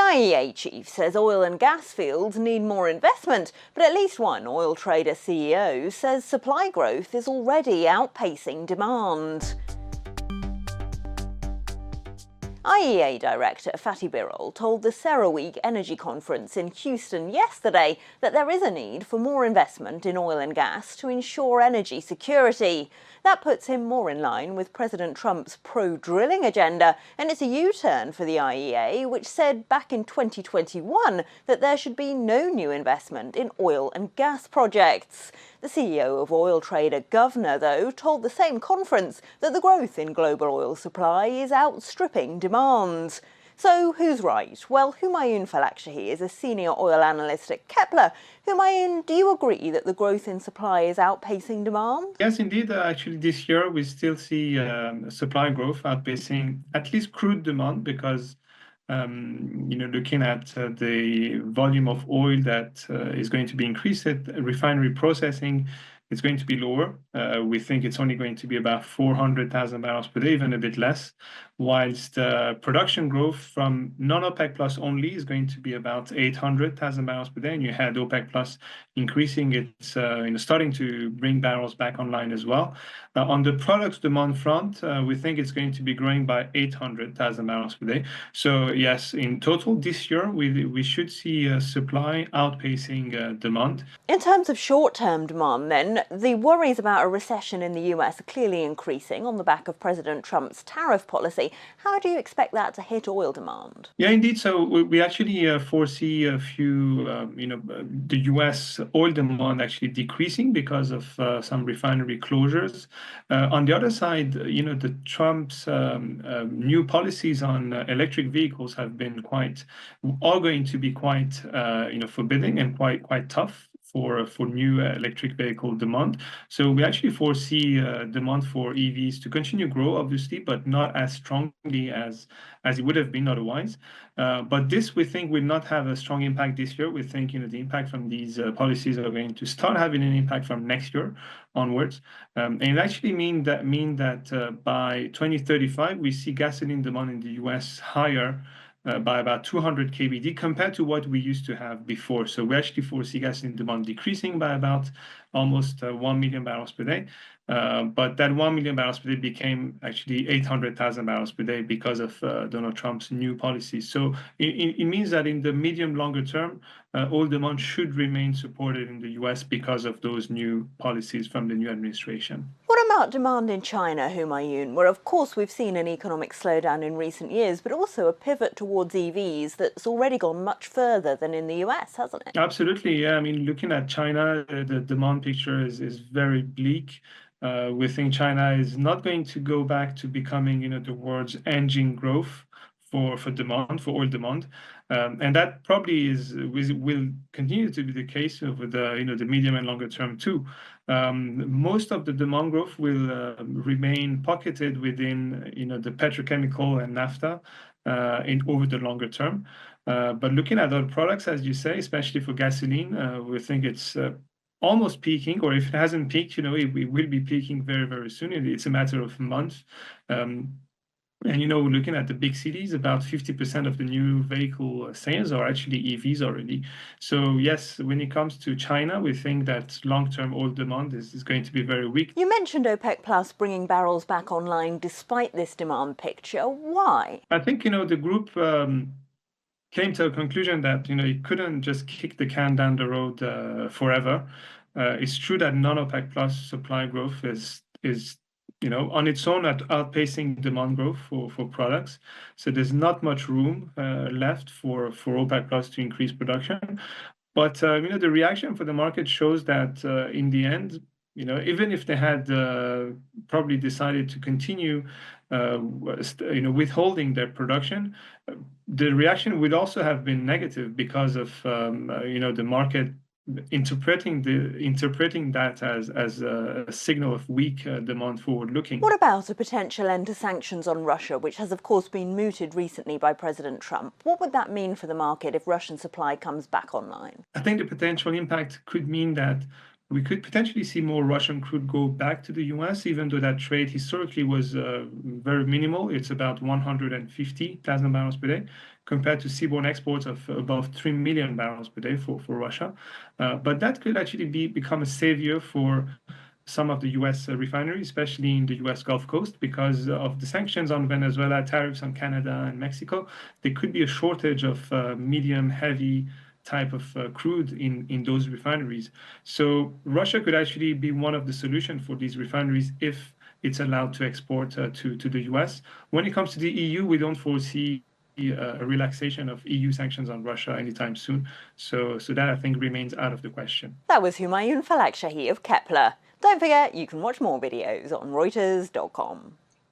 IEA chief says oil and gas fields need more investment, but at least one oil trader CEO says supply growth is already outpacing demand. IEA Director Fatih Birol told the CERAWeek energy conference in Houston yesterday that there is a need for more investment in oil and gas to ensure energy security. That puts him more in line with President Trump's pro-drilling agenda, and it's a U-turn for the IEA, which said back in 2021 that there should be no new investment in oil and gas projects. The CEO of oil trader Governor, though, told the same conference that the growth in global oil supply is outstripping demand. So who's right? Well, Homayoun Falakshahi is a senior oil analyst at Kpler. Homayoun, do you agree that the growth in supply is outpacing demand? Yes, indeed. Actually, this year we still see supply growth outpacing at least crude demand because looking at the volume of oil that is going to be increased at refinery processing, it's going to be lower. We think it's only going to be about 400,000 barrels per day, even a bit less, whilst production growth from non-OPEC plus only is going to be about 800,000 barrels per day. And you had OPEC plus increasing its, starting to bring barrels back online as well. On the products demand front, we think it's going to be growing by 800,000 barrels per day. So yes, in total this year, we should see supply outpacing demand. In terms of short-term demand then, the worries about a recession in the US are clearly increasing on the back of President Trump's tariff policy. How do you expect that to hit oil demand? Yeah, indeed. So we actually foresee a few, the US oil demand actually decreasing because of some refinery closures. On the other side, the Trump's new policies on electric vehicles are going to be quite, forbidding and quite tough for new electric vehicle demand. So we actually foresee demand for EVs to continue grow, obviously, but not as strongly as it would have been otherwise. But this, we think, will not have a strong impact this year. We think the impact from these policies are going to start having an impact from next year onwards. And it actually mean that by 2035, we see gasoline demand in the US higher by about 200 kbd compared to what we used to have before. So we actually foresee gasoline demand decreasing by about almost 1 million barrels per day. But that 1 million barrels per day became actually 800,000 barrels per day because of Donald Trump's new policies. So it means that in the longer term, oil demand should remain supported in the US because of those new policies from the new administration. What about demand in China, Homayoun, where of course we've seen an economic slowdown in recent years, but also a pivot towards EVs that's already gone much further than in the US, hasn't it? Absolutely, yeah. I mean, looking at China, the demand picture is very bleak. We think China is not going to go back to becoming, the world's engine growth for demand, for oil demand. And that probably will continue to be the case over the medium and longer term too. Most of the demand growth will remain pocketed within the petrochemical and naphtha over the longer term. But looking at other products, as you say, especially for gasoline, we think it's almost peaking, or if it hasn't peaked, it will be peaking very, very soon. It's a matter of months. And looking at the big cities, about 50% of the new vehicle sales are actually EVs already. So yes, when it comes to China, we think that long-term oil demand is going to be very weak. You mentioned OPEC Plus bringing barrels back online despite this demand picture. Why? I think, the group came to a conclusion that, it couldn't just kick the can down the road forever. It's true that non-OPEC Plus supply growth is on its own outpacing demand growth for products. So there's not much room left for OPEC Plus to increase production. But, the reaction for the market shows that in the end, even if they had probably decided to continue, withholding their production, the reaction would also have been negative because of, the market interpreting that as a signal of weak demand forward looking. What about a potential end to sanctions on Russia, which has of course been mooted recently by President Trump? What would that mean for the market if Russian supply comes back online? I think the potential impact could mean that we could potentially see more Russian crude go back to the US, even though that trade historically was very minimal. It's about 150,000 barrels per day compared to seaborne exports of above 3 million barrels per day for Russia. But that could actually become a savior for some of the US refineries, especially in the US Gulf Coast, because of the sanctions on Venezuela, tariffs on Canada and Mexico. There could be a shortage of medium, heavy type of crude in those refineries. So Russia could actually be one of the solutions for these refineries if it's allowed to export to the US. When it comes to the EU, we don't foresee a relaxation of EU sanctions on Russia anytime soon. So that I think remains out of the question. That was Homayoun Falakshahi of Kpler. Don't forget, you can watch more videos on Reuters.com.